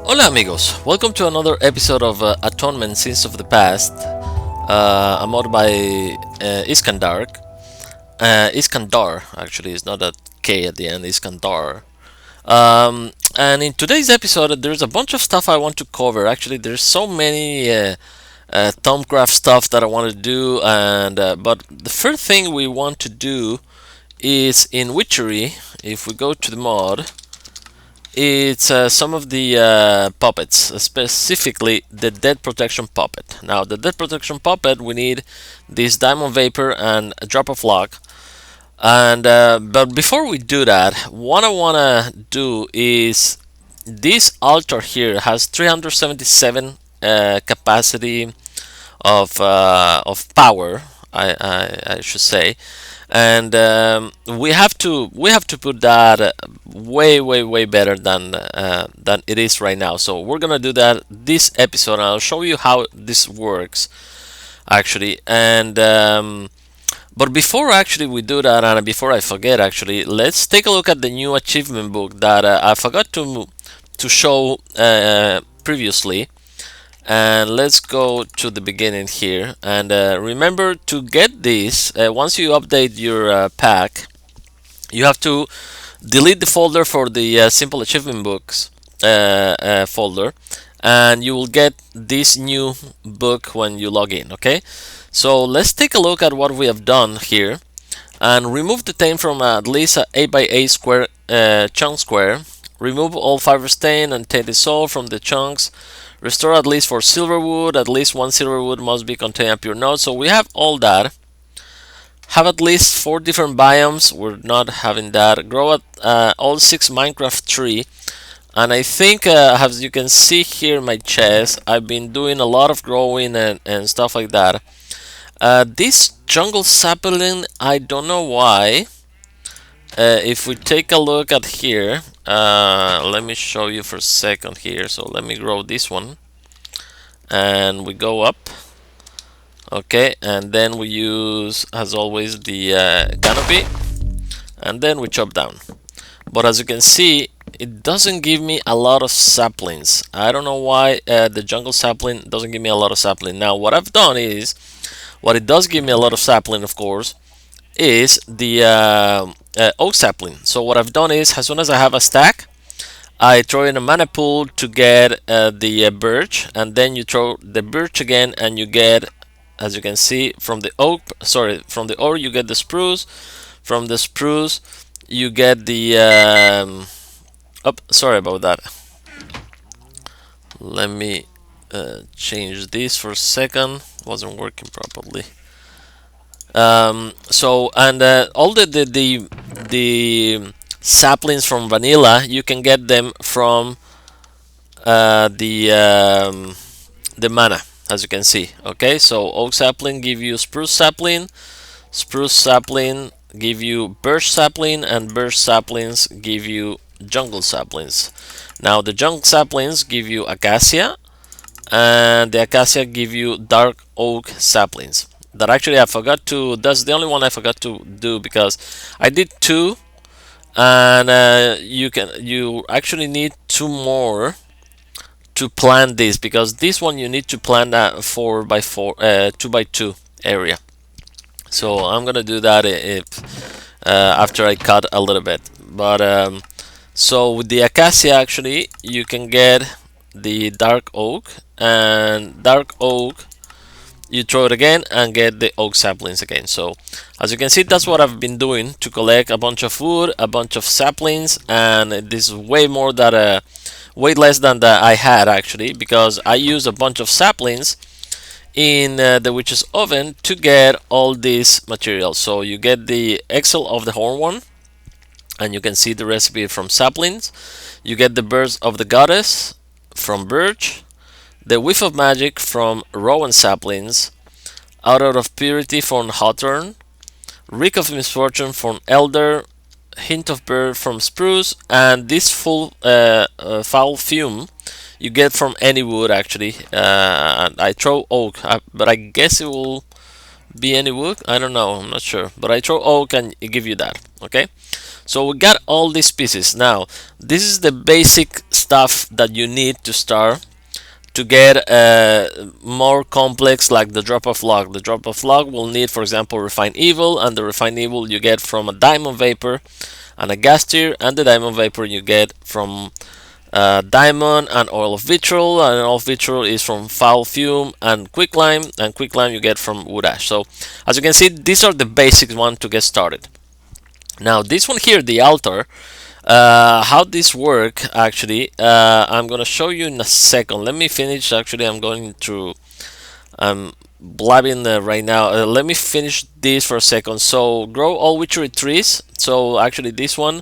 Hola amigos, welcome to another episode of Atonement Sins of the Past. A mod by Iskandar. Iskandar, actually, it's not a K at the end, Iskandar. And in today's episode, there's a bunch of stuff I want to cover. Actually, there's so many Thaumcraft stuff that I want to do, and but the first thing we want to do is in Witchery. If we go to the mod, it's some of the puppets, specifically the Dead Protection puppet. Now, the Dead Protection puppet, we need this Diamond Vapor and a Drop of Luck. And but before we do that, what I wanna do is this altar here has 377 capacity of power. I should say, and we have to put that way better than it is right now. So we're gonna do that this episode, and I'll show you how this works actually. And but before actually we do that, and before I forget, actually, let's take a look at the new achievement book that I forgot to show previously. And let's go to the beginning here, and remember to get this once you update your pack. You have to delete the folder for the simple achievement books folder, and you will get this new book when you log in. Okay, so let's take a look at what we have done here, and remove the stain from at least a 8x8 square chunk square. Remove all fiber stain and tainted soul from the chunks. Restore at least 4 silver wood. At least 1 silver wood must be contained at pure node. So we have all that. Have at least 4 different biomes. We're not having that. Grow at all 6 Minecraft tree. And I think, as you can see here in my chest, I've been doing a lot of growing and stuff like that. This jungle sapling, I don't know why. If we take a look at here, let me show you for a second here. So let me grow this one, and we go up. Okay, and then we use, as always, the canopy, and then we chop down. But as you can see, it doesn't give me a lot of saplings. I don't know why the jungle sapling doesn't give me a lot of sapling. Now, what I've done is, what it does give me a lot of sapling, of course, is the oak sapling. So what I've done is, as soon as I have a stack, I throw in a mana pool to get the birch, and then you throw the birch again, and you get, as you can see, from the oak, from the ore you get the spruce, from the spruce you get the sorry about that. Let me change this for a second. Wasn't working properly. So, and all the saplings from vanilla, you can get them from the mana, as you can see. Okay, so oak sapling give you spruce sapling give you birch sapling, and birch saplings give you jungle saplings. Now the jungle saplings give you acacia, and the acacia give you dark oak saplings. That actually I forgot to, that's the only one I forgot to do, because I did 2, and you actually need 2 more to plant this, because this one you need to plant that 4x4 2x2 area. So I'm gonna do that after I cut a little bit. But so with the acacia, actually you can get the dark oak, and dark oak you throw it again and get the oak saplings again. So as you can see, that's what I've been doing to collect a bunch of wood, a bunch of saplings, and this is way more that way less than that I had, actually, because I used a bunch of saplings in the witch's oven to get all this material. So you get the Excel of the horn one, and you can see the recipe from saplings. You get the birds of the goddess from birch, the whiff of magic from rowan saplings, odor of purity from hawthorn, reek of misfortune from elder, hint of bird from spruce, and this foul fume you get from any wood, actually. I throw oak, but I guess it will be any wood. I don't know, I'm not sure, but I throw oak and it give you that. Okay, so we got all these pieces. Now this is the basic stuff that you need to start to get more complex, like the drop of log. The drop of log will need, for example, refined evil, and the refined evil you get from a diamond vapor and a gas tier, and the diamond vapor you get from diamond and oil of vitriol, and oil of vitriol is from foul fume and quicklime you get from wood ash. So as you can see, these are the basic ones to get started. Now this one here, the altar, how this work actually, I'm gonna show you in a second. Let me finish. Actually, I'm blabbing right now. Let me finish this for a second. So grow all witchery trees. So actually this one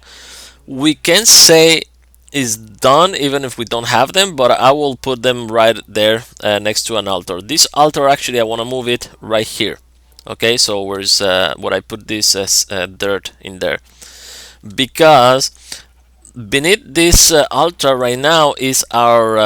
we can say is done even if we don't have them, but I will put them right there next to an altar. This altar, actually, I want to move it right here. Okay, so where's what I put this as dirt in there, because beneath this altar right now is our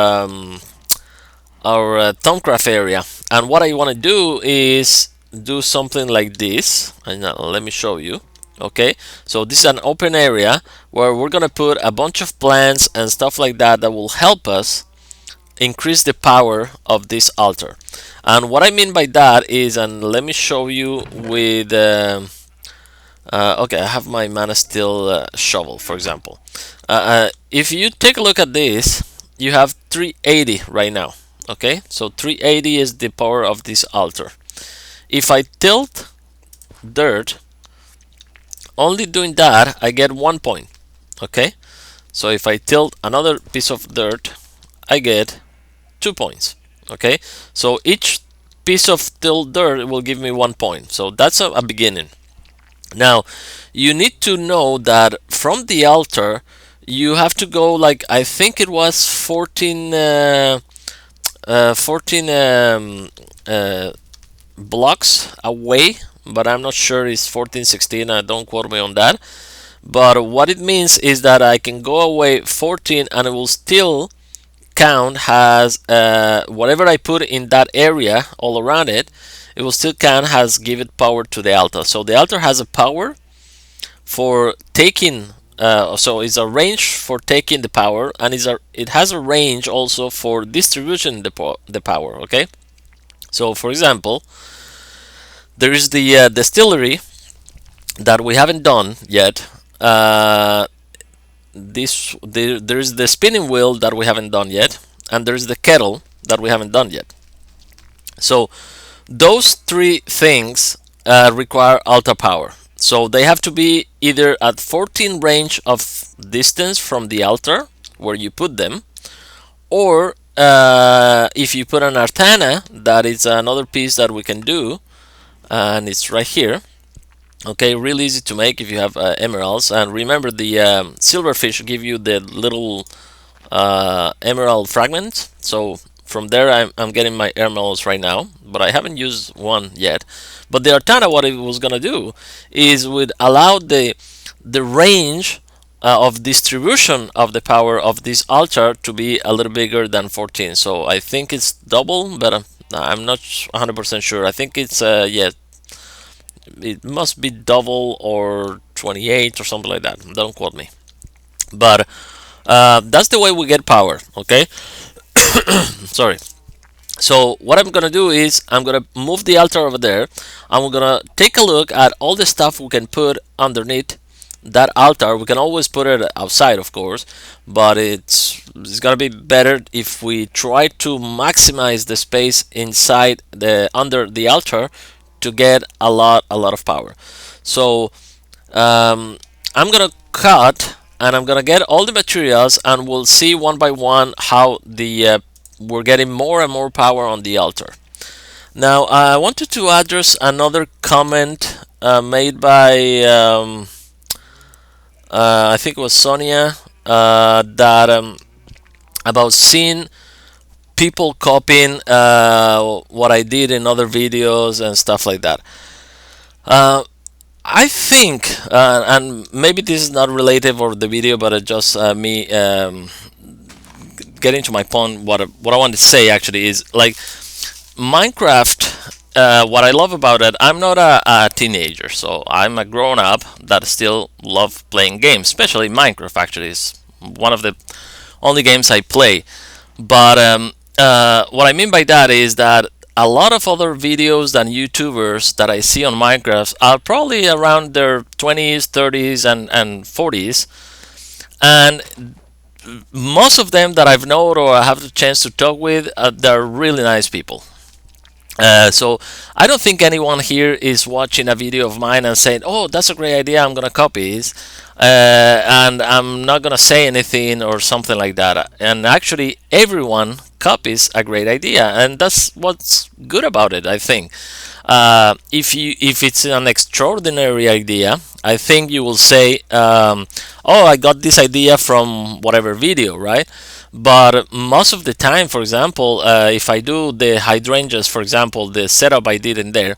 Thaumcraft area, and what I want to do is do something like this, and let me show you. Okay, so this is an open area where we're gonna put a bunch of plants and stuff like that that will help us increase the power of this altar. And what I mean by that is, and let me show you with okay, I have my mana steel shovel, for example. If you take a look at this, you have 380 right now. Okay, so 380 is the power of this altar. If I tilt dirt, only doing that, I get 1 point. Okay, so if I tilt another piece of dirt, I get 2 points. Okay, so each piece of tilt dirt will give me 1 point. So that's a beginning. Now you need to know that from the altar you have to go, like, I think it was 14 blocks away, but I'm not sure it's 14, 16. Don't quote me on that. But what it means is that I can go away 14 and it will still count as whatever I put in that area all around it. It will still count as give it power to the altar. So the altar has a power for taking. So it's a range for taking the power, and it has a range also for distributing the power. Okay. So for example, there is the distillery that we haven't done yet. There is the spinning wheel that we haven't done yet, and there's the kettle that we haven't done yet. So those three things require altar power. So they have to be either at 14 range of distance from the altar where you put them, or if you put an artana, that is another piece that we can do, and it's right here. Okay, really easy to make if you have emeralds. And remember, the silverfish give you the little emerald fragment. So from there I'm getting my emeralds right now, but I haven't used one yet. But the artana, what it was gonna do is would allow the range of distribution of the power of this altar to be a little bigger than 14. So I think it's double, but I'm not 100% sure. I think it's yeah, it must be double or 28 or something like that. Don't quote me. But that's the way we get power. Okay. Sorry. So what I'm gonna do is I'm gonna move the altar over there, and we're gonna take a look at all the stuff we can put underneath that altar. We can always put it outside, of course, but it's gonna be better if we try to maximize the space inside under the altar to get a lot of power. So I'm gonna cut, and I'm gonna get all the materials, and we'll see one by one how we're getting more and more power on the altar. Now I wanted to address another comment made by I think it was Sonia, that about seeing people copying what I did in other videos and stuff like that. I think, and maybe this is not related for the video, but it's just me getting to my point. What I want to say actually is, like, Minecraft. What I love about it, I'm not a teenager, so I'm a grown up that still love playing games. Especially Minecraft. Actually, is one of the only games I play. But what I mean by that is that a lot of other videos than YouTubers that I see on Minecraft are probably around their 20s, 30s, and 40s. And most of them that I've known or I have the chance to talk with, they're really nice people. So I don't think anyone here is watching a video of mine and saying, "Oh, that's a great idea. I'm gonna copy it," and I'm not gonna say anything or something like that. And actually, everyone copies a great idea, and that's what's good about it, I think. If it's an extraordinary idea, I think you will say, "Oh, I got this idea from whatever video," right? But most of the time, for example, if I do the hydrangeas, for example, the setup I did in there,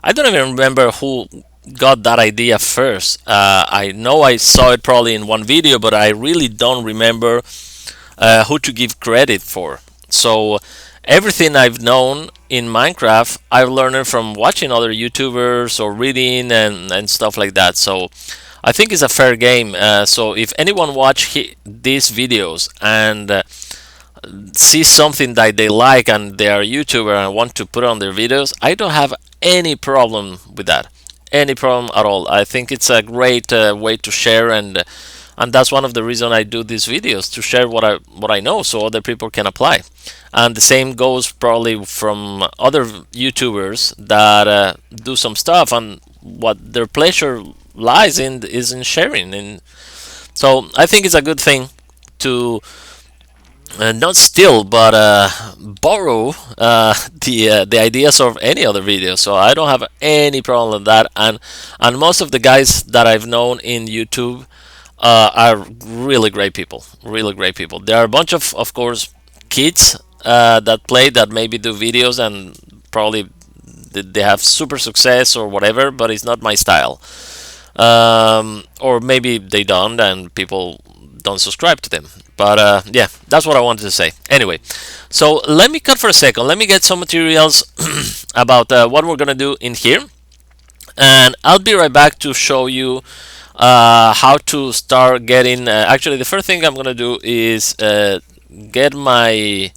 I don't even remember who got that idea first. I know I saw it probably in one video, but I really don't remember who to give credit for. So everything I've known in Minecraft, I've learned it from watching other YouTubers or reading and stuff like that. So I think it's a fair game. So if anyone watch these videos and see something that they like and they are a YouTuber and want to put on their videos, I don't have any problem with that. Any problem at all. I think it's a great way to share, and that's one of the reasons I do these videos, to share what I know so other people can apply. And the same goes probably from other YouTubers that do some stuff, and what their pleasure lies in is in sharing. And so I think it's a good thing to not steal but borrow the ideas of any other video. So I don't have any problem with that. And most of the guys that I've known in YouTube are really great people, really great people. There are a bunch of course, kids that play, that maybe do videos and probably they have super success or whatever, but it's not my style. Or maybe they don't and people don't subscribe to them. But yeah, that's what I wanted to say. Anyway, so let me cut for a second. Let me get some materials about what we're gonna do in here, and I'll be right back to show you how to start getting. Actually, the first thing I'm gonna do is get my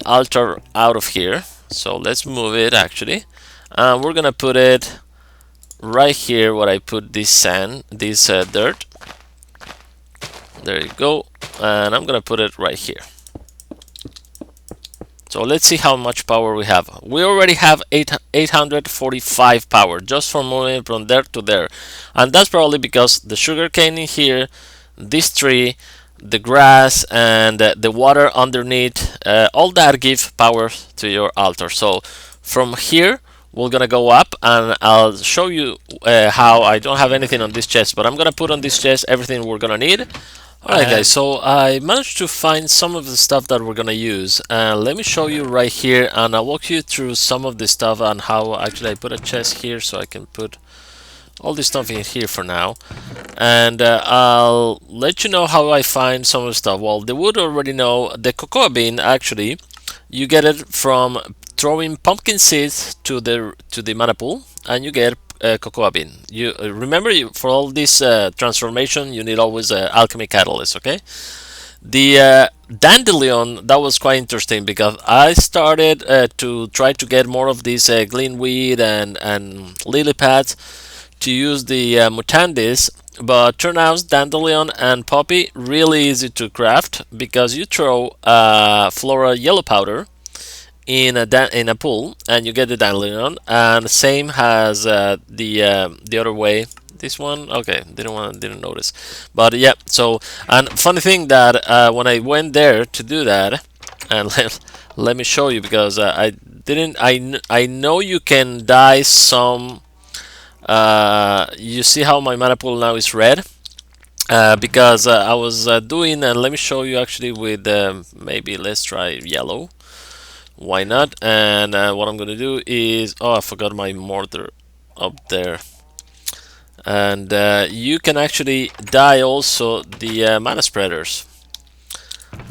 altar out of here. So let's move it. Actually, we're gonna put it right here where I put this sand, this dirt. There you go, and I'm gonna put it right here. So let's see how much power we have. We already have 845 power just from moving from there to there, and that's probably because the sugar cane in here, this tree, the grass, and the water underneath, all that give power to your altar. So from here we're gonna go up, and I'll show you how. I don't have anything on this chest, but I'm gonna put on this chest everything we're gonna need. Alright guys, so I managed to find some of the stuff that we're gonna use. Let me show you right here, and I'll walk you through some of the stuff and how. Actually, I put a chest here so I can put all this stuff in here for now, and I'll let you know how I find some of the stuff. Well, the wood already know. The cocoa bean, actually, you get it from throwing pumpkin seeds to the mana pool, and you get cocoa bean. You remember, for all this transformation, you need always alchemy catalyst. Okay. The dandelion, that was quite interesting because I started to try to get more of these gleanweed and lily pads to use the mutandis, but turn out dandelion and poppy really easy to craft because you throw flora yellow powder in a pool and you get the dandelion, and same has the other way. This one, okay, didn't notice, but yeah. So, and funny thing that when I went there to do that, and let me show you because I didn't. I know you can dye some. You see how my mana pool now is red because I was doing, and let me show you actually with maybe let's try yellow. Why not? And what I'm gonna do is, oh, I forgot my mortar up there. And you can actually dye also the mana spreaders,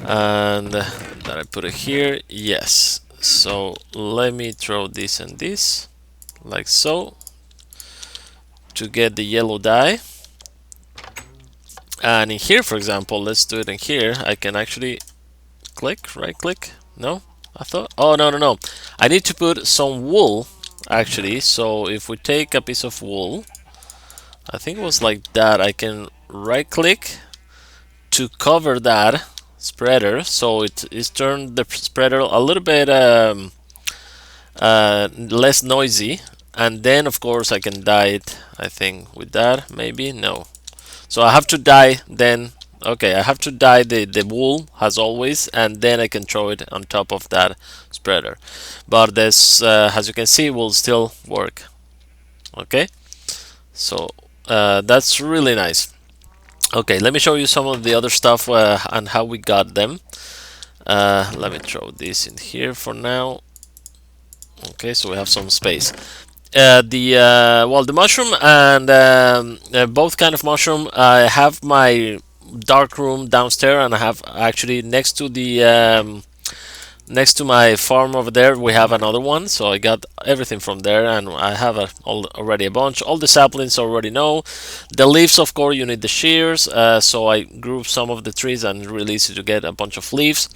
and that I put it here. Yes, so let me throw this and this like so to get the yellow dye. And in here, for example, let's do it in here. I can actually click, right click. No, I thought, oh no, no, no, I need to put some wool actually. So if we take a piece of wool, I think it was like that, I can right click to cover that spreader, so it is turned the spreader a little bit less noisy. And then of course I can dye it, I think, with that. Maybe no, so I have to dye then. Okay, I have to dye the wool as always, and then I can throw it on top of that spreader. But this, as you can see, will still work. Okay, so that's really nice. Okay, let me show you some of the other stuff and how we got them. Let me throw this in here for now. Okay, so we have some space. The mushroom and both kind of mushroom. I have my dark room downstairs, and I have actually next to the next to my farm over there we have another one. So I got everything from there, and I have already a bunch. All the saplings I already know. The leaves, of course, you need the shears. So I grew some of the trees, and it's really easy to get a bunch of leaves.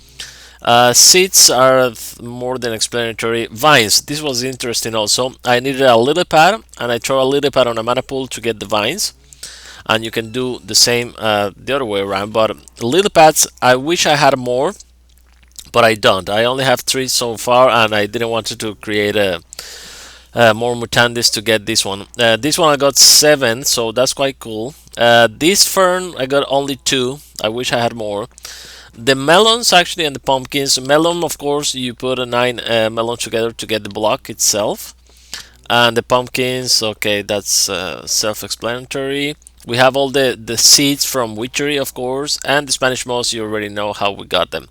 Seeds are more than explanatory. Vines. This was interesting also. I needed a lily pad, and I throw a lily pad on a mana pool to get the vines. And you can do the same the other way around. But lily pads, I wish I had more, but I don't. I only have 3 so far, and I didn't want to create more mutandis to get this one. This one I got 7, so that's quite cool. This fern I got only 2. I wish I had more. The melons actually and the pumpkins. Melon, of course, you put a 9 melon together to get the block itself. And the pumpkins, okay, that's self-explanatory. We have all the seeds from Witchery, of course, and the Spanish moss. You already know how we got them.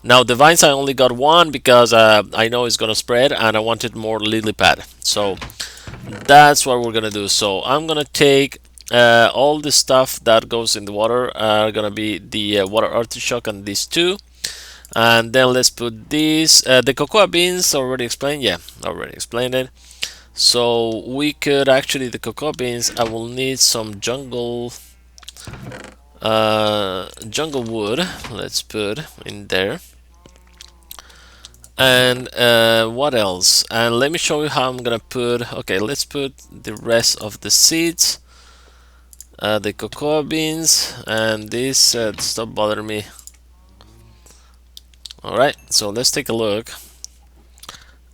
Now the vines, I only got 1 because I know it's gonna spread, and I wanted more lily pad. So that's what we're gonna do. So I'm gonna take all the stuff that goes in the water are gonna be the water artichoke and these 2. And then let's put these. The cocoa beans already explained. Yeah, already explained it. So we could actually, the cocoa beans, I will need some jungle wood. Let's put in there. And what else? And let me show you how I'm gonna put. Okay, let's put the rest of the seeds, the cocoa beans, and this. Stop bothering me. All right, so let's take a look.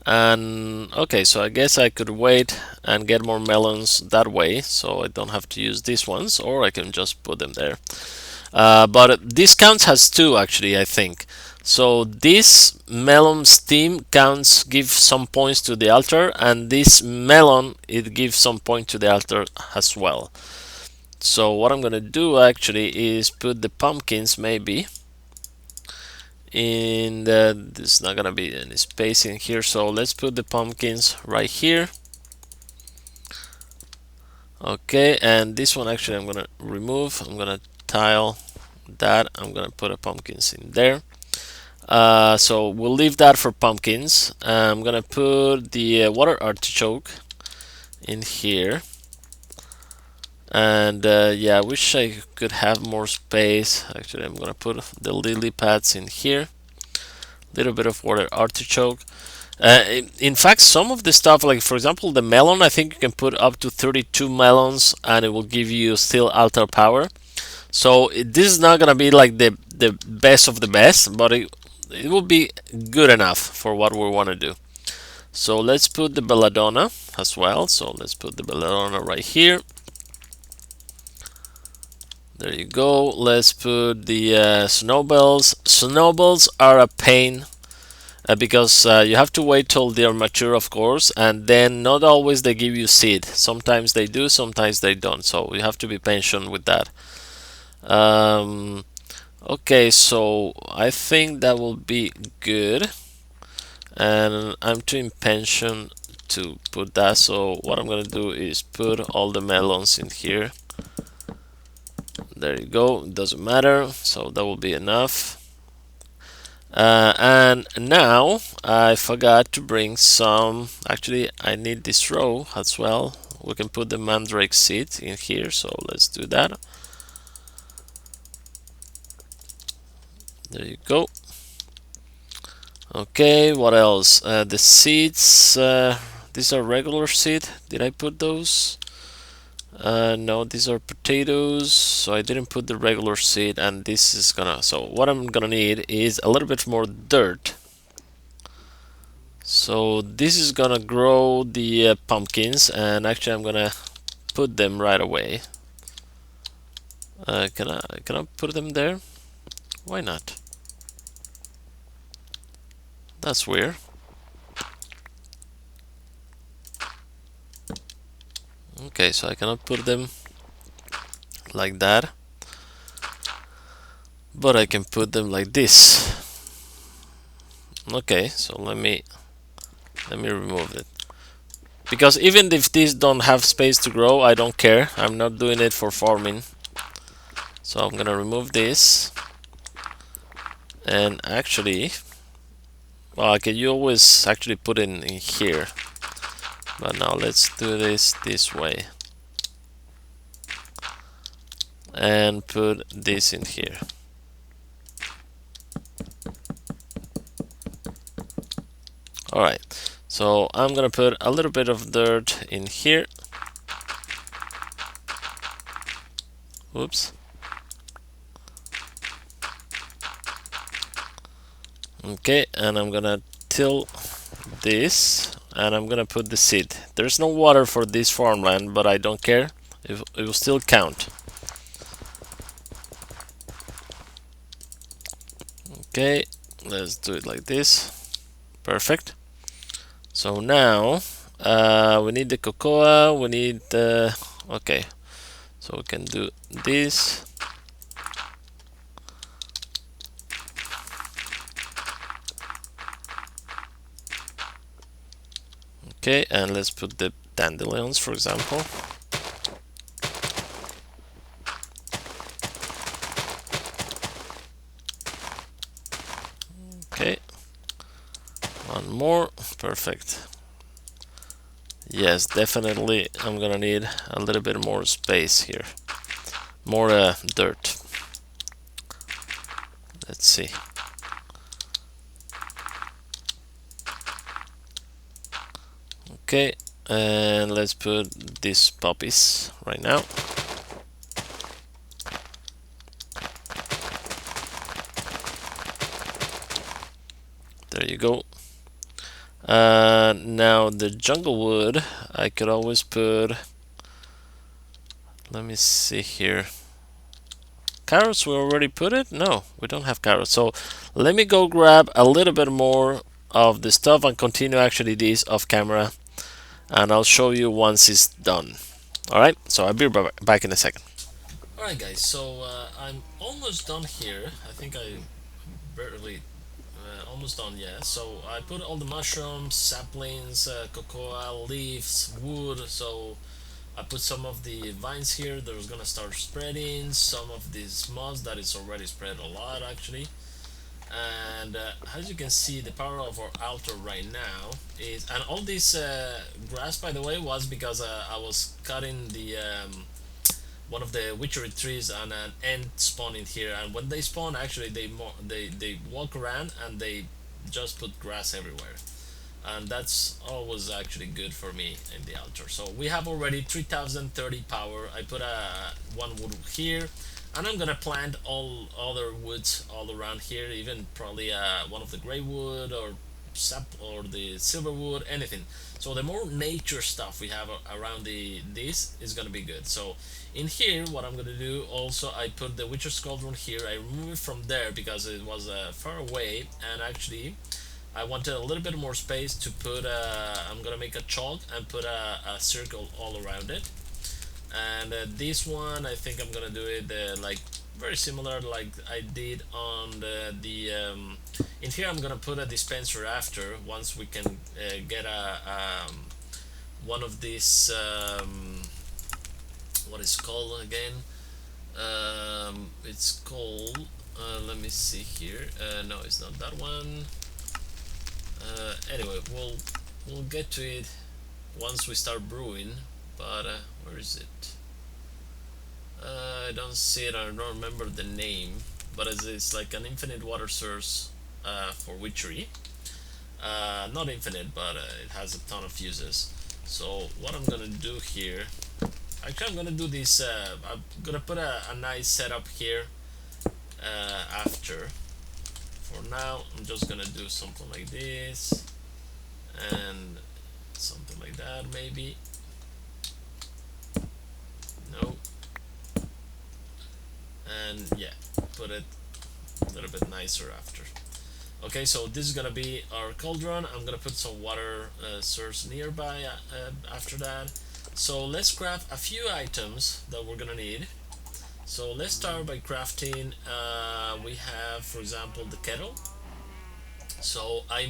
And okay, so I guess I could wait and get more melons that way, so I don't have to use these ones, or I can just put them there. But this counts as 2 actually, I think. So this melon steam counts, give some points to the altar, and this melon, it gives some point to the altar as well. So what I'm gonna do actually is put the pumpkins maybe in there's not gonna be any space in here, so let's put the pumpkins right here. Okay, and this one actually I'm gonna remove. I'm gonna tile that. I'm gonna put a pumpkins in there. So we'll leave that for pumpkins. I'm gonna put the water artichoke in here. And yeah, I wish I could have more space. Actually, I'm gonna put the lily pads in here. Little bit of water artichoke. In fact, some of the stuff, like for example the melon, I think you can put up to 32 melons and it will give you still altar power. So this is not gonna be like the best of the best, but it will be good enough for what we want to do. So let's put the belladonna as well. So let's put the belladonna right here. There you go. Let's put the snowballs. Snowballs are a pain because you have to wait till they're mature, of course, and then not always they give you seed. Sometimes they do, sometimes they don't. So you have to be patient with that. Okay, so I think that will be good, and I'm too impatient to put that. So what I'm gonna do is put all the melons in here. There you go, doesn't matter, so that will be enough. And now I forgot to bring some. Actually, I need this row as well. We can put the mandrake seed in here, so let's do that. There you go. Okay, what else? The seeds, these are regular seed. Did I put those? No, these are potatoes, so I didn't put the regular seed, and this is gonna, so what I'm gonna need is a little bit more dirt. So this is gonna grow the pumpkins, and actually I'm gonna put them right away. Can I put them there? Why not? That's weird. Okay, so I cannot put them like that, but I can put them like this. Okay, so let me remove it, because even if these don't have space to grow, I don't care. I'm not doing it for farming. So I'm gonna remove this, and actually, well, okay, you always actually put it in here, but now let's do this way and put this in here. Alright, so I'm gonna put a little bit of dirt in here. Oops. Okay, and I'm gonna till this, and I'm gonna put the seed. There's no water for this farmland, but I don't care. It will still count. Okay, let's do it like this. Perfect. So now we need the cocoa. We need the okay. So we can do this. Okay, and let's put the dandelions, for example. Okay, one more. Perfect. Yes, definitely I'm gonna need a little bit more space here. More dirt. Let's see. Okay, and let's put these poppies right now. There you go. Now the jungle wood, I could always put, let me see here. Carrots, we already put it? No, we don't have carrots. So let me go grab a little bit more of the stuff and continue actually this off camera, and I'll show you once it's done. Alright, so I'll be back in a second. Alright guys, so I'm almost done here. I think I barely almost done, yeah. So I put all the mushrooms, saplings, cocoa leaves, wood. So I put some of the vines here that was gonna start spreading, some of this moss that is already spread a lot actually. And as you can see, the power of our altar right now is, and all this grass, by the way, was because I was cutting the one of the witchery trees, and an ant spawned in here, and when they spawn actually they walk around and they just put grass everywhere, and that's always actually good for me in the altar. So we have already 3030 power. I put a one wood here, and I'm gonna plant all other woods all around here, even probably one of the gray wood or sap or the silver wood, anything. So the more nature stuff we have around this is gonna be good. So in here, what I'm gonna do also, I put the Witcher's Cauldron here. I remove it from there because it was far away, and actually I wanted a little bit more space to put I'm gonna make a chalk and put a circle all around it. And this one, I think I'm gonna do it like very similar like I did on in here. I'm gonna put a dispenser after, once we can get a one of these what is called again, it's called let me see here, no, it's not that one. Anyway, we'll get to it once we start brewing, but where is it? I don't see it. I don't remember the name, but it's like an infinite water source for Witchery. Not infinite, but it has a ton of uses. So what I'm gonna do here, actually I'm gonna do this, I'm gonna put a nice setup here after. For now, I'm just gonna do something like this, and something like that maybe. No. And yeah, put it a little bit nicer after. Okay, so this is gonna be our cauldron. I'm gonna put some water source nearby after that. So let's craft a few items that we're gonna need. So let's start by crafting, we have, for example, the kettle. So I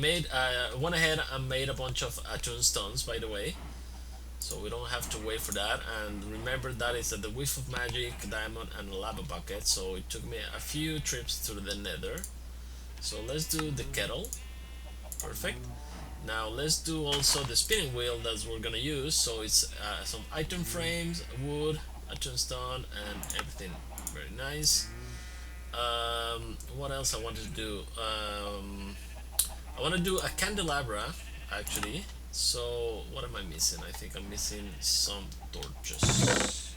went ahead and made a bunch of tombstones, by the way. So we don't have to wait for that. And remember that is the whiff of magic, diamond, and a lava bucket. So it took me a few trips to the nether. So let's do the kettle. Perfect. Now let's do also the spinning wheel that we're gonna use. So it's some item frames, wood, a tombstone, and everything. Very nice. What else I want to do? I want to do a candelabra, actually. So what am I missing? I think I'm missing some torches.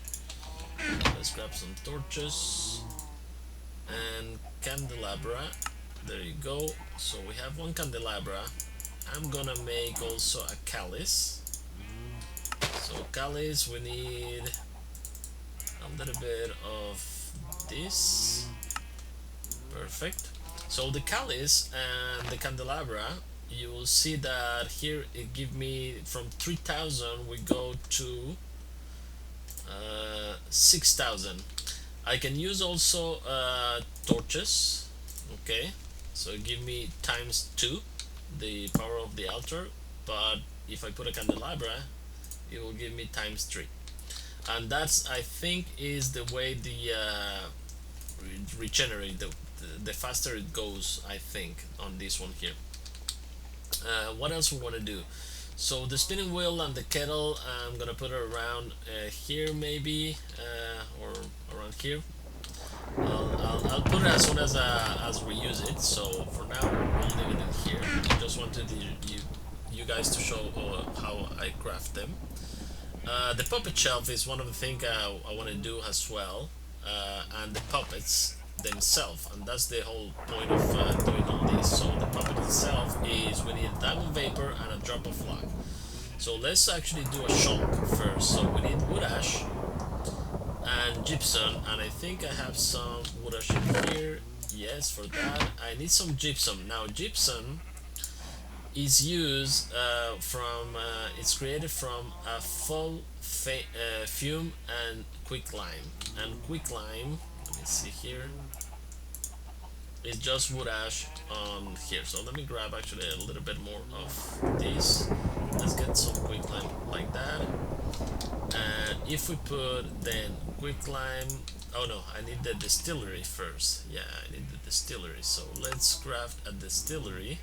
Let's grab some torches and candelabra. There you go. So we have one candelabra. I'm gonna make also a calice. So calice, we need a little bit of this. Perfect. So the calice and the candelabra, you will see that here it give me from 3000 we go to 6000. I can use also torches. Okay, so give me times 2 the power of the altar, but if I put a candelabra it will give me times 3, and that's, I think, is the way the regenerate the faster it goes, I think, on this one here. What else we want to do? So the spinning wheel and the kettle, I'm gonna put it around here maybe, or around here. I'll put it as soon as we use it. So for now we'll leave it in here. I just wanted you guys to show how I craft them. The puppet shelf is one of the things I want to do as well, and the puppets themselves, and that's the whole point of doing all this. So the puppet itself is, we need diamond vapor and a drop of luck. So let's actually do a chunk first. So we need wood ash and gypsum, and I think I have some wood ash in here. Yes, for that I need some gypsum. Now gypsum is used it's created from a full fume and quicklime. And quicklime, let me see here, it's just wood ash on here. So let me grab actually a little bit more of this. Let's get some quicklime like that. And if we put then quicklime, oh no, I need the distillery first. Yeah, I need the distillery. So let's craft a distillery.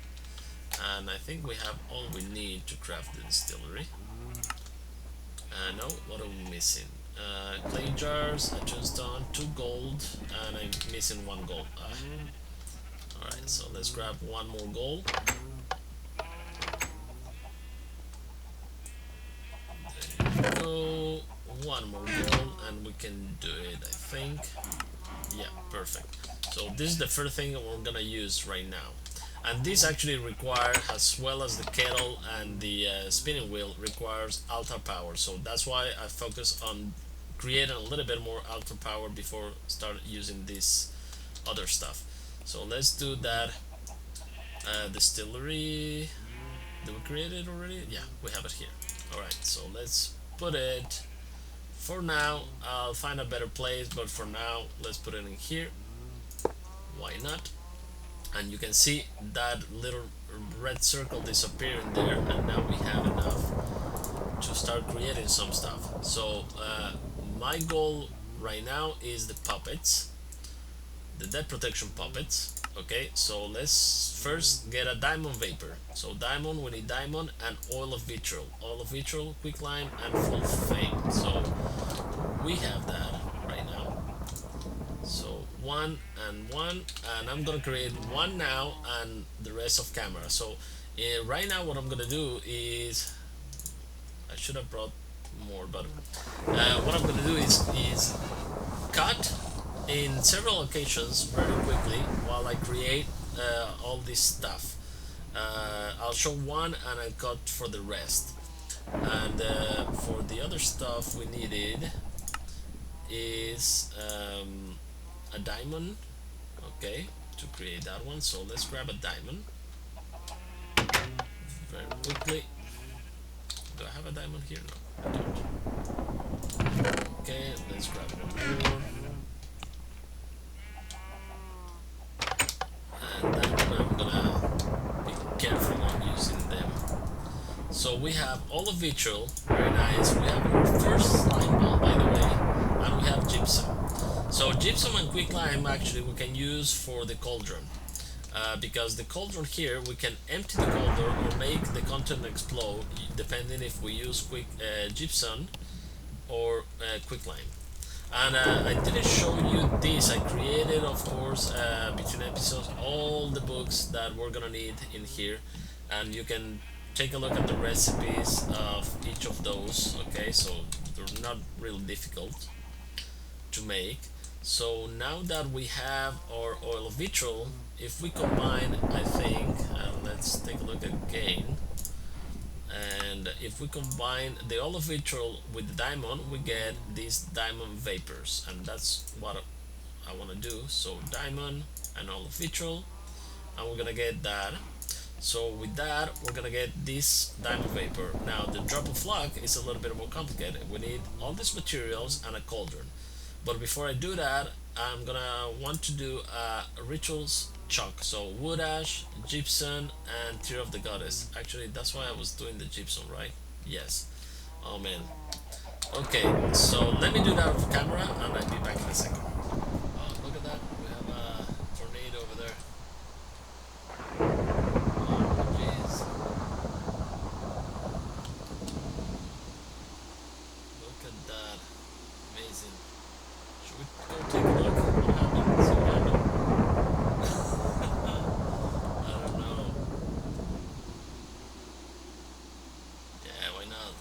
And I think we have all we need to craft the distillery. No, what are we missing? Clay jars, a tombstone, 2 gold, and I'm missing 1 gold. Alright, so let's grab 1 more gold. There you go. 1 more gold, and we can do it, I think. Yeah, perfect. So this is the first thing we're gonna use right now. And this actually requires, as well as the kettle and the spinning wheel, requires altar power. So that's why I focus on creating a little bit more altar power before start using this other stuff. So let's do that. Distillery, did we create it already? Yeah, we have it here. Alright, so let's put it, for now I'll find a better place, but for now let's put it in here. Why not? And you can see that little red circle disappearing there, and now we have enough to start creating some stuff. So my goal right now is the puppets, the death protection puppets. Okay, so let's first get a diamond vapor. So diamond, we need diamond and oil of vitriol, quicklime, and full fame. So we have that right now. So one and one, and I'm gonna create one now and the rest of camera. So right now what I'm gonna do is, I should have brought more, but what I'm gonna do is cut in several occasions very quickly while I create all this stuff. I'll show one and I cut for the rest. And for the other stuff we needed is a diamond, okay, to create that one. So let's grab a diamond very quickly. Do I have a diamond here? No, I don't. Okay, let's grab one more. And then I'm gonna be careful on using them. So we have all of vitriol, very nice. We have our first slime ball, by the way, and we have gypsum. So gypsum and quicklime actually we can use for the cauldron. Because the cauldron here, we can empty the cauldron or make the content explode, depending if we use gypsum or quicklime. And I didn't show you this. I created, of course, between episodes, all the books that we're gonna need in here, and you can take a look at the recipes of each of those. Okay, so they're not really difficult to make. So now that we have our oil of vitriol, if we combine, I think, let's take a look again, and if we combine the oil of vitriol with the diamond, we get these diamond vapors, and that's what I want to do. So diamond and oil of vitriol, and we're gonna get that. So with that, we're gonna get this diamond vapor. Now the drop of luck is a little bit more complicated. We need all these materials and a cauldron. But before I do that, I'm gonna want to do a rituals chalk. So wood ash, gypsum, and tear of the goddess. Actually, that's why I was doing the gypsum, right? Yes. Oh man. Okay, so let me do that off camera, and I'll be back in a second. Oh, look at that. We have a tornado over there. Oh, jeez. Look at that. Amazing. Should we go take a look? What happened? See what happened? I don't know. Yeah, why not?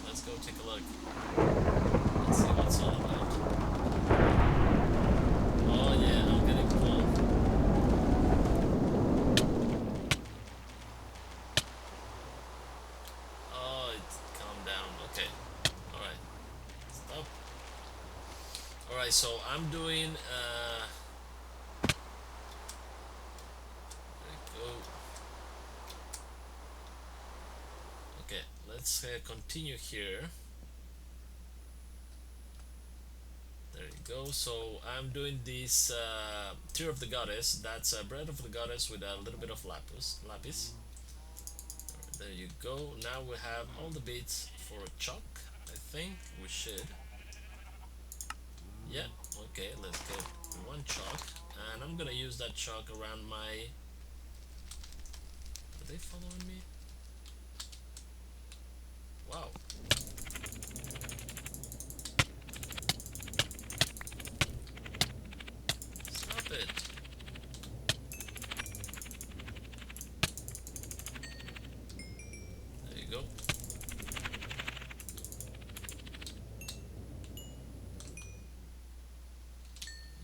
Let's go take a look. Let's see what's all about. Oh yeah, I'm getting cold. Oh, it calmed down. Okay. Alright. Stop. Alright, so I'm doing there we go. Okay, let's continue here. There you go. So I'm doing this tear of the goddess. That's bread of the goddess with a little bit of lapis. There you go. Now we have all the bits for a chalk. I think we should. Yeah. Okay. Let's get one chalk, and I'm gonna use that chalk around my. Are they following me? Wow. Stop it. There you go.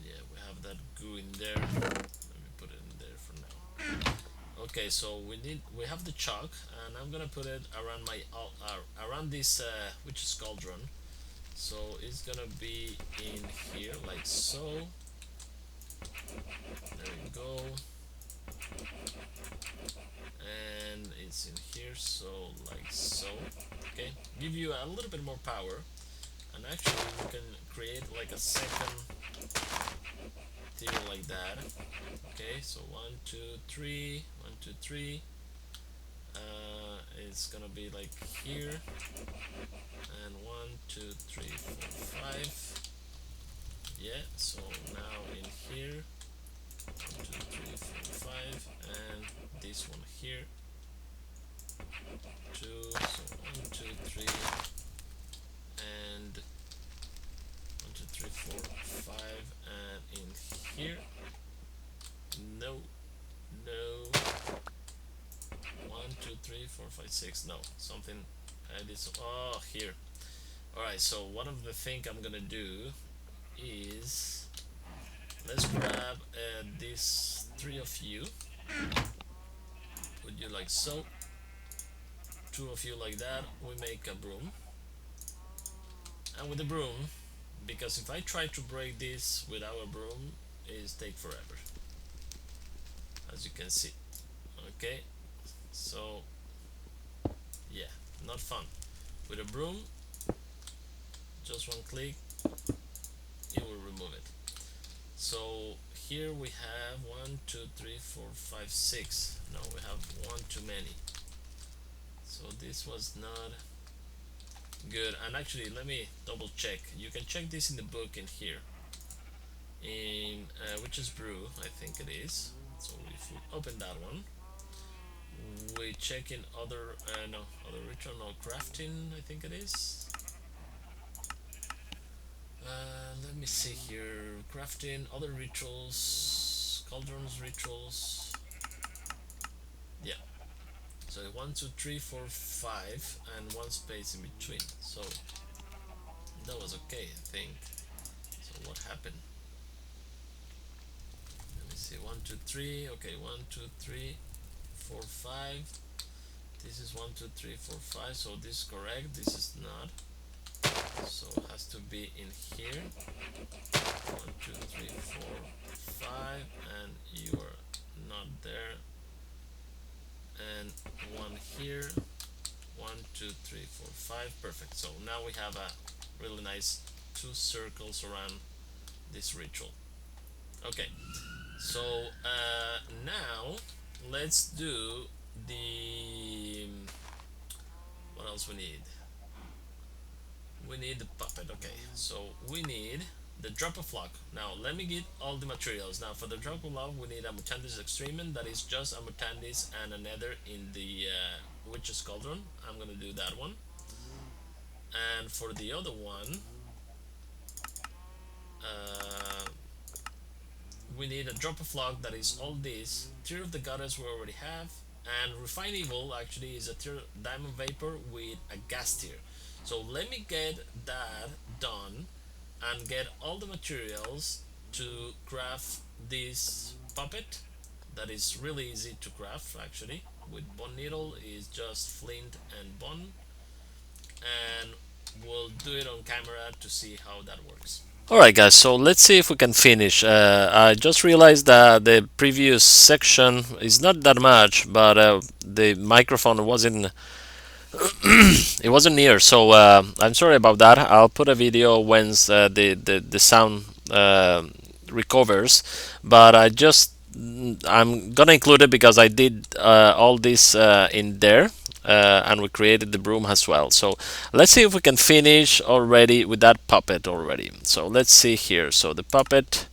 Yeah, we have that goo in there. Let me put it in there for now. Okay, so we have the chalk, and I'm gonna put it around my around this witch's cauldron. So it's gonna be in here like so. There you go. And it's in here, so like so. Okay, give you a little bit more power, and actually we can create like a second tier like that. Okay, so 1 2 3 1 2 3. It's gonna be like here, and 1 2 3 4 5. Yeah, so now in here 1 2 3 4 5, and this one here 2. So 1 2 3, and 1 2 3 4 5, and in here. No, no. 1, 2, 3, 4, 5, 6. No, something. This. Oh, here. All right. So one of the thing I'm gonna do is let's grab these 3 of you. Put you like so. 2 of you like that. We make a broom. And with the broom, because if I try to break this without a broom, it take forever, as you can see. Okay, so yeah, not fun. With a broom, just one click, it will remove it. So here we have 1, 2, 3, 4, 5, 6. No, we have 1 too many. So this was not good. And actually, let me double check. You can check this in the book in here, in Witch's Brew, I think it is. So if we open that one, we check in other no, other ritual, no, crafting, I think it is. Let me see here. Crafting, other rituals, cauldrons rituals. Yeah. So 1, 2, 3, 4, 5, and 1 space in between. So that was okay, I think. So what happened? Let me see. 1, 2, 3. Okay, 1, 2, 3, 4, 5. This is 1, 2, 3, 4, 5. So this is correct. This is not. So it has to be in here. 1, 2, 3, 4, 5, and you are not there. And 1 here. 1, 2, 3, 4, 5. Perfect. So now we have a really nice 2 circles around this ritual. Okay. So now let's do the. What else we need? We need the puppet. Okay, so we need the drop of luck. Now let me get all the materials. Now for the drop of luck, we need a Mutandis Extremement. That is just a Mutandis and a Nether in the Witch's Cauldron. I'm gonna do that one. And for the other one, we need a drop of luck. That is all this. Tear of the Goddess we already have, and Refine Evil actually is a Diamond Vapor with a gas tier. So let me get that done and get all the materials to craft this puppet. That is really easy to craft actually. With bone needle is just flint and bone, and we'll do it on camera to see how that works. Alright guys, so let's see if we can finish. I just realized that the previous section is not that much, but the microphone wasn't it wasn't near, so I'm sorry about that. I'll put a video once the sound recovers, but I'm gonna include it because I did all this in there, and we created the broom as well. So let's see if we can finish already with that puppet already. So let's see here. So the puppet,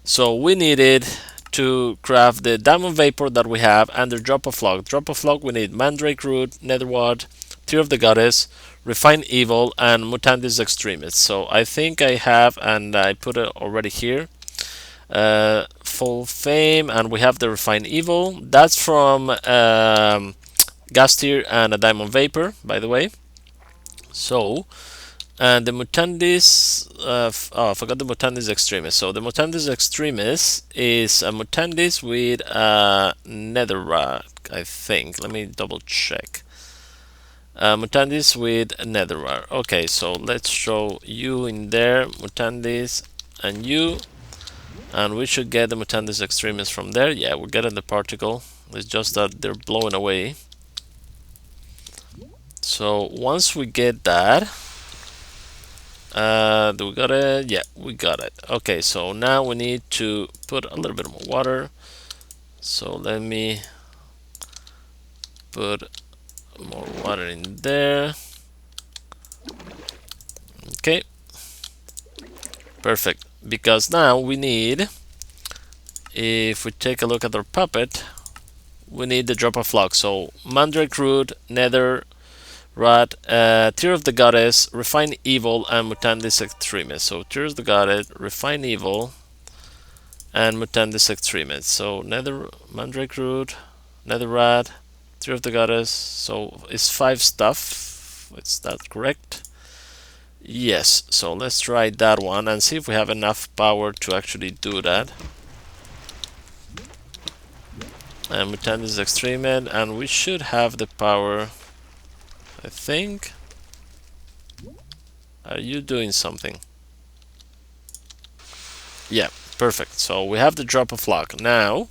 so we needed to craft the diamond vapor that we have and the drop of log. Drop of log, we need mandrake root, netherwort, tear of the goddess, refine evil, and mutandis extremis. So I think I have, and I put it already here, full fame, and we have the refine evil. That's from gas tier and a diamond vapor, by the way. So and the Mutandis, I forgot the Mutandis Extremis. So the Mutandis Extremis is a Mutandis with Netherrack, I think. Let me double check. Mutandis with Netherrack. Okay, so let's show you in there, Mutandis and you. And we should get the Mutandis Extremis from there. Yeah, we're getting the particle. It's just that they're blowing away. So once we get that, do we got it? Yeah, we got it. Okay, so now we need to put a little bit more water. So let me put more water in there. Okay, perfect. Because now we need, if we take a look at our puppet, we need the drop of flux. So mandrake root, nether, Rat, Tear of the Goddess, Refine Evil, and Mutandis Extremis. So Tear of the Goddess, Refine Evil, and Mutandis Extremate. So Nether Mandrake Root, Nether Rat, Tree of the Goddess. So it's 5 stuff. Is that correct? Yes. So let's try that one and see if we have enough power to actually do that. And Mutandis Extremate, and we should have the power, I think. Are you doing something? Yeah, perfect. So we have the drop of luck. Now,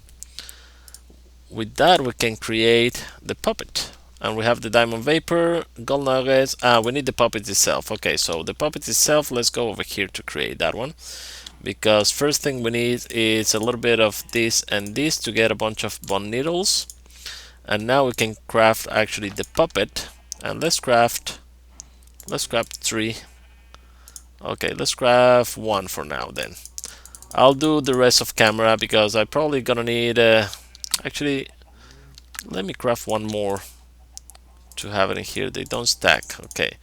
with that, we can create the puppet. And we have the diamond vapor, gold nuggets. We need the puppet itself. Okay, so the puppet itself, let's go over here to create that one. Because first thing we need is a little bit of this and this to get a bunch of bone needles. And now we can craft actually the puppet. And let's craft 3. Okay, let's craft 1 for now then. I'll do the rest of camera because I probably gonna need actually, let me craft 1 more to have it in here. They don't stack. Okay,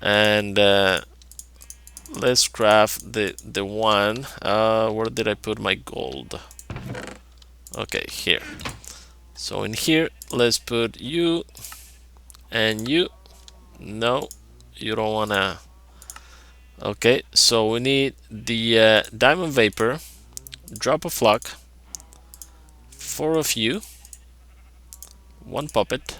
and let's craft the one. Where did I put my gold? Okay, here. So in here, let's put you and you. No, you don't wanna. Okay, so we need the diamond vapor, drop of luck, 4 of you, 1 puppet,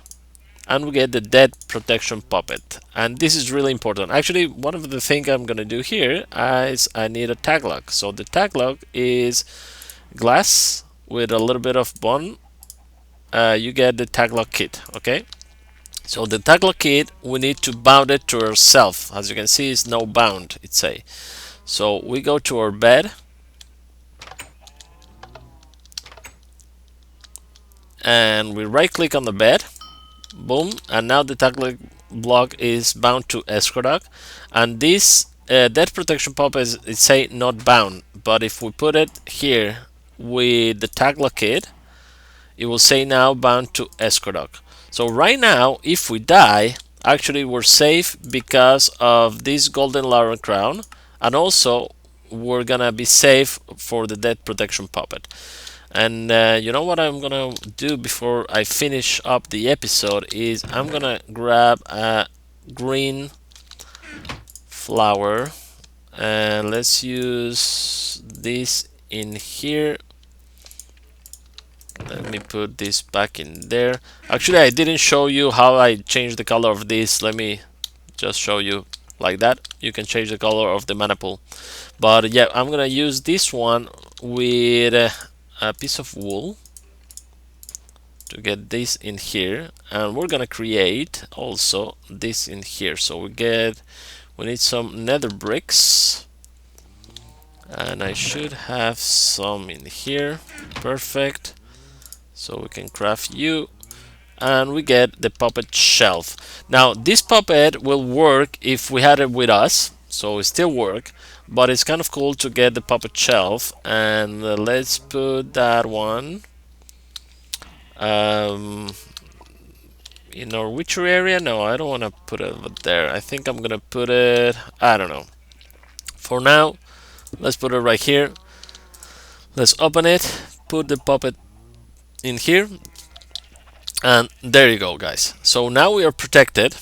and we get the dead protection puppet. And this is really important. Actually, one of the things I'm gonna do here is I need a tag lock. So the tag lock is glass with a little bit of bone. You get the tag lock kit. Okay, so the tag lock kit, we need to bound it to ourselves. As you can see, it's no bound, it say. So we go to our bed, and we right click on the bed, boom, and now the tag lock block is bound to Iskandar, and this death protection pop is say not bound, but if we put it here with the tag lock kit, it will say now bound to Iskandar. So right now, if we die, actually we're safe because of this golden Lauren crown, and also we're gonna be safe for the death protection puppet. And you know what I'm gonna do before I finish up the episode is I'm gonna grab a green flower, and let's use this in here. Let me put this back in there. Actually, I didn't show you how I changed the color of this. Let me just show you like that. You can change the color of the mana pool. But yeah, I'm gonna use this one with a piece of wool to get this in here, and we're gonna create also this in here. So we need some nether bricks, and I should have some in here. Perfect. So we can craft you, and we get the puppet shelf. Now this puppet will work if we had it with us, so it still work, but it's kind of cool to get the puppet shelf. And let's put that one in our Witchery area. No, I don't want to put it over there. I think I'm gonna put it, I don't know, for now let's put it right here. Let's open it, put the puppet in here, and there you go, guys. So now we are protected,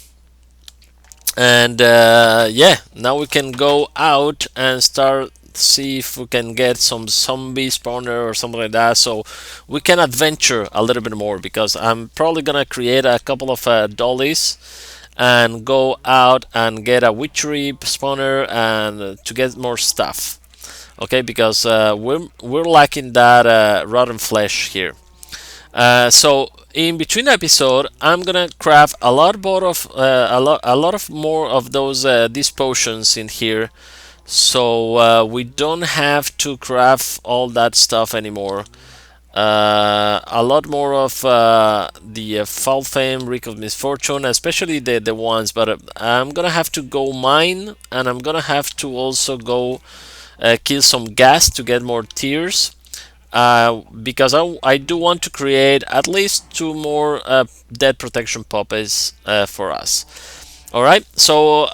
and yeah, now we can go out and start see if we can get some zombie spawner or something like that, so we can adventure a little bit more, because I'm probably gonna create a couple of dollies and go out and get a witchery spawner and to get more stuff. Okay, because we're lacking that rotten flesh here. So in between episode, I'm gonna craft a lot more of a lot of more of those these potions in here, so we don't have to craft all that stuff anymore. A lot more of the foul fame, reek of misfortune, especially the ones. But I'm gonna have to go mine, and I'm gonna have to also go kill some gas to get more tears. Because I do want to create at least 2 more dead protection puppets for us. Alright, so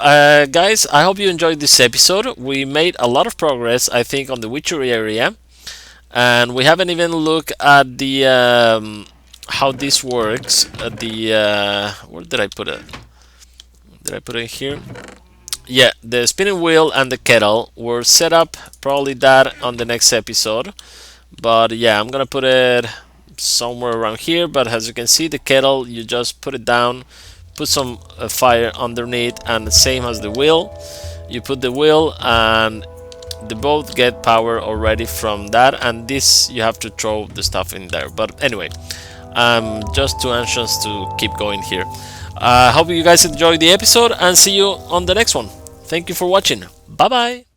guys, I hope you enjoyed this episode. We made a lot of progress, I think, on the Witchery area. And we haven't even looked at the how this works. Where did I put it? Did I put it here? Yeah, the spinning wheel and the kettle were set up. Probably that on the next episode. But yeah, I'm gonna put it somewhere around here. But as you can see, the kettle, you just put it down, put some fire underneath, and the same as the wheel, you put the wheel and they both get power already from that, and this you have to throw the stuff in there. But anyway, I'm just too anxious to keep going here. I hope you guys enjoyed the episode and see you on the next one. Thank you for watching. Bye bye.